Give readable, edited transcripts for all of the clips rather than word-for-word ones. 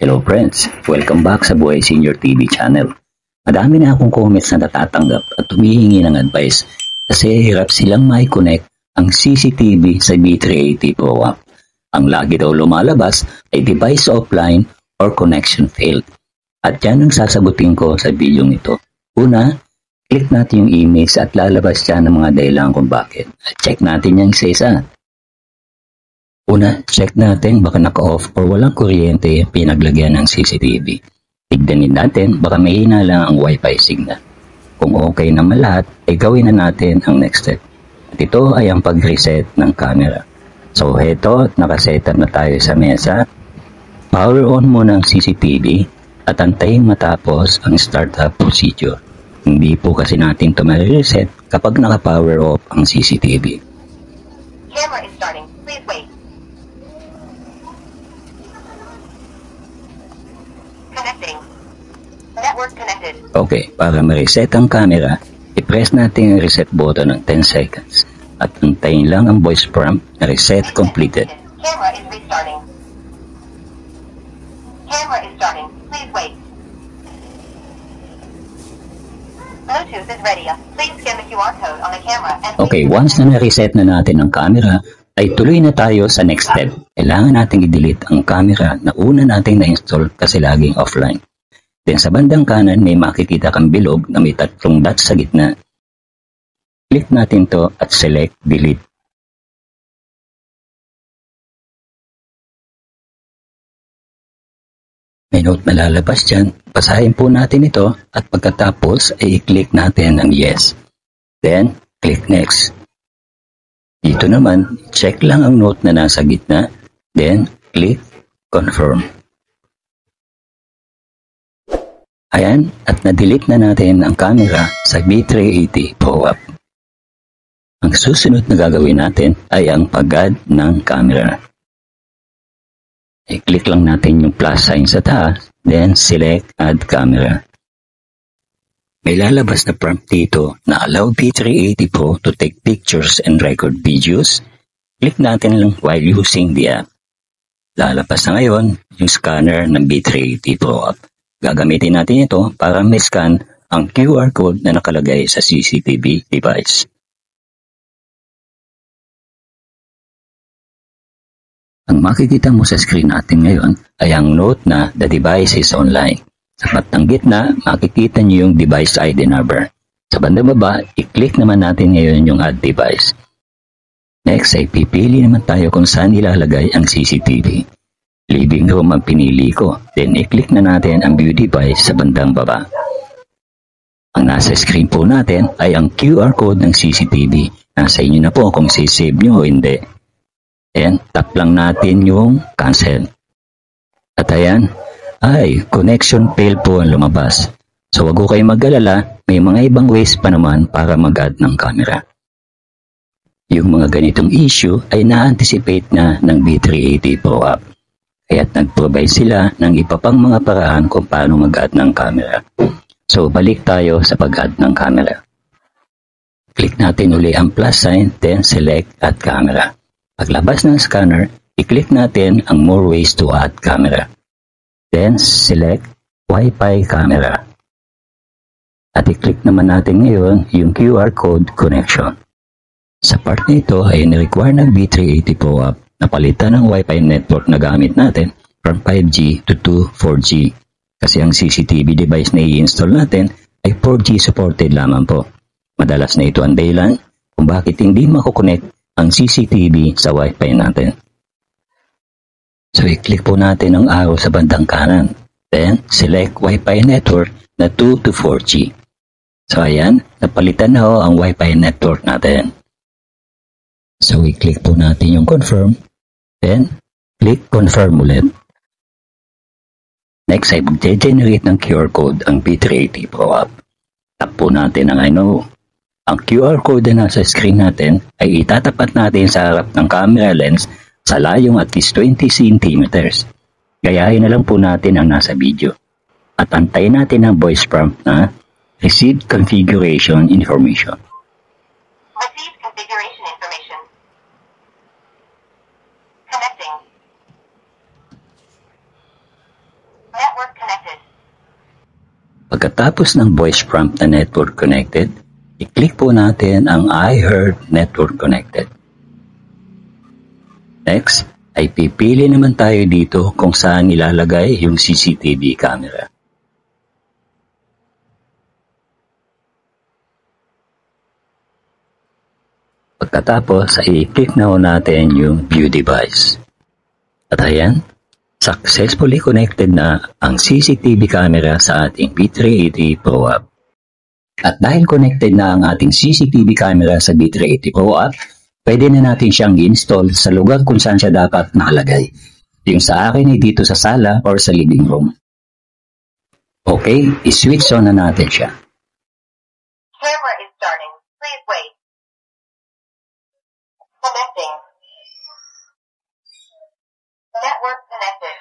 Hello friends, welcome back sa Buhay Senior TV channel. Madami na akong comments na natatanggap at humihingi ng advice kasi hirap silang mai-connect ang CCTV sa B380 Pro app. Ang lagi daw lumalabas ay device offline or connection failed. At yan ang sasagutin ko sa video nito. Una, click natin yung image at lalabas dyan ng mga dahilan kung bakit. At check natin yung isa-isa. Una, check natin baka naka-off or walang kuryente pinaglagyan ng CCTV. Tignan natin baka mahina lang ang Wi-Fi signal. Kung okay naman lahat, ay gawin na natin ang next step. At ito ay ang pag-reset ng camera. So heto, nakasetup na tayo sa mesa. Power on muna ang CCTV at antayin matapos ang startup procedure. Hindi po kasi natin ito ma-reset kapag naka-power off ang CCTV. Camera is starting. Please wait. Connecting. Network connected. Okay, para ma-reset ang camera, i-press natin yung reset button ng 10 seconds at antayin lang ang voice prompt na reset completed. Camera is restarting. Camera is starting. Please wait. Bluetooth is ready. Please scan the QR code on the camera and Okay, once na na-reset na natin ang camera, ay tuloy na tayo sa next step. Kailangan natin i-delete ang camera na una nating na-install kasi laging offline. Then sa bandang kanan may makikita kang bilog na may tatlong dots sa gitna. Click natin to at select delete. May note na lalabas dyan. Basahin po natin ito at pagkatapos ay i-click natin ang yes. Then, click next. Dito naman, check lang ang note na nasa gitna, then click confirm. Ayan, at na-delete na natin ang camera sa B380 Pro app. Ang susunod na gagawin natin ay ang pag-add ng camera. I-click lang natin yung plus sign sa taas, then select add camera. May lalabas na prompt dito na allow B380 Pro to take pictures and record videos. Click natin lang while using the app. Lalabas na ngayon yung scanner ng B380 Pro app. Gagamitin natin ito para ma-scan ang QR code na nakalagay sa CCTV device. Ang makikita mo sa screen natin ngayon ay ang note na the device is online. Sa batang gitna, makikita niyo yung device ID number. Sa bandang baba, i-click naman natin ngayon yung add device. Next ay pipili naman tayo kung saan ilalagay ang CCTV. Living room ang pinili ko. Then i-click na natin ang view device sa bandang baba. Ang nasa screen po natin ay ang QR code ng CCTV. Nasa inyo na po kung sisave nyo o hindi. Ayan, tap lang natin yung cancel. At ayan, ay, connection failed po ang lumabas. So wag ko kayo mag-alala, may mga ibang ways pa naman para mag-add ng camera. Yung mga ganitong issue ay na-anticipate na ng B380 Pro app. Kaya't nag-provide sila ng iba pang mga paraan kung paano mag-add ng camera. So balik tayo sa pag-add ng camera. Click natin uli ang plus sign, then select add camera. Paglabas ng scanner, i-click natin ang more ways to add camera. Then, select Wi-Fi camera. At i-click naman natin ngayon yung QR code connection. Sa part na ito ay ni-require ng B380 Pro app na palitan ng Wi-Fi network na gamit natin from 5G to 4G. Kasi ang CCTV device na i-install natin ay 4G supported lamang po. Madalas na ito ang dahilan kung bakit hindi makukonect ang CCTV sa Wi-Fi natin. So, i-click po natin ang arrow sa bandang kanan. Then, select Wi-Fi network na 2 to 4G. So, ayan, napalitan na ho ang Wi-Fi network natin. So, i-click po natin yung confirm. Then, click confirm ulit. Next ay mag-generate ng QR code ang B380 Pro app. Tap po natin ang I know. Ang QR code na nasa screen natin ay itatapat natin sa harap ng camera lens sa layong at least 20 cm. Gayahin na lang po natin ang nasa video. At antayin natin ang voice prompt na receive configuration information. receive configuration information. Connecting. Pagkatapos ng voice prompt na network connected, i-click po natin ang I heard network connected. Next, ay pipili naman tayo dito kung saan ilalagay yung CCTV camera. Pagkatapos ay i-click na natin yung view device. At ayan, successfully connected na ang CCTV camera sa ating B380 Pro app. At dahil connected na ang ating CCTV camera sa B380 Pro app, pwede na natin siyang i-install sa lugar kung saan siya dapat nakalagay. Yung sa akin ay dito sa sala or sa living room. Okay, i-switch on na natin siya. Camera is starting. Please wait. Connecting. Network connected.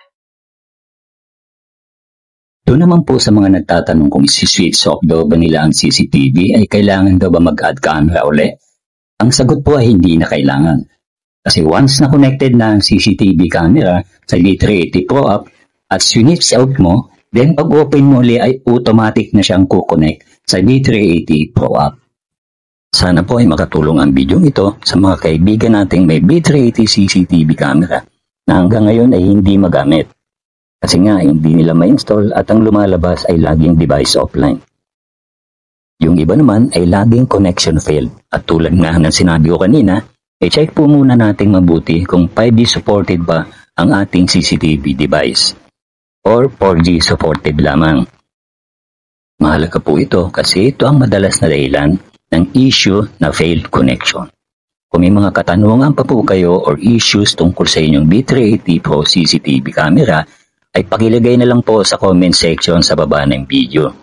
Doon naman po sa mga nagtatanong kung isi-switch off daw ba nila ang CCTV ay kailangan daw ba mag-add camera uli? Ang sagot po ay hindi na kailangan. Kasi once na connected na ang CCTV camera sa B380 Pro app at switch out mo, then pag open mo uli ay automatic na siyang kukonect sa B380 Pro app. Sana po ay makatulong ang video ito sa mga kaibigan nating may B380 CCTV camera na hanggang ngayon ay hindi magamit. Kasi nga hindi nila ma-install at ang lumalabas ay laging device offline. Yung iba naman ay laging connection failed at tulad nga ng sinabi ko kanina, check po muna nating mabuti kung 5G supported ba ang ating CCTV device or 4G supported lamang. Mahalaga po ito kasi ito ang madalas na dahilan ng issue na failed connection. Kung may mga katanungan pa po kayo or issues tungkol sa inyong B380 Pro CCTV camera, ay pakilagay na lang po sa comment section sa baba ng video.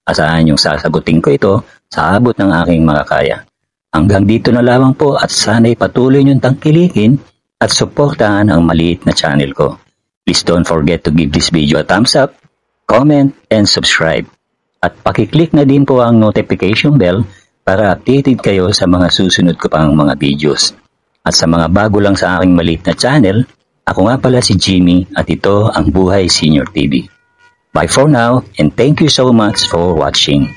Asahan yung sasagutin ko ito sa abot ng aking makakaya. Hanggang dito na lamang po at sana'y patuloy niyong tangkilikin at suportahan ang maliit na channel ko. Please don't forget to give this video a thumbs up, comment, and subscribe. At pakiclick na din po ang notification bell para updated kayo sa mga susunod ko pang mga videos. At sa mga bago lang sa aking maliit na channel, ako nga pala si Jimmy at ito ang Buhay Senior TV. Bye for now and thank you so much for watching.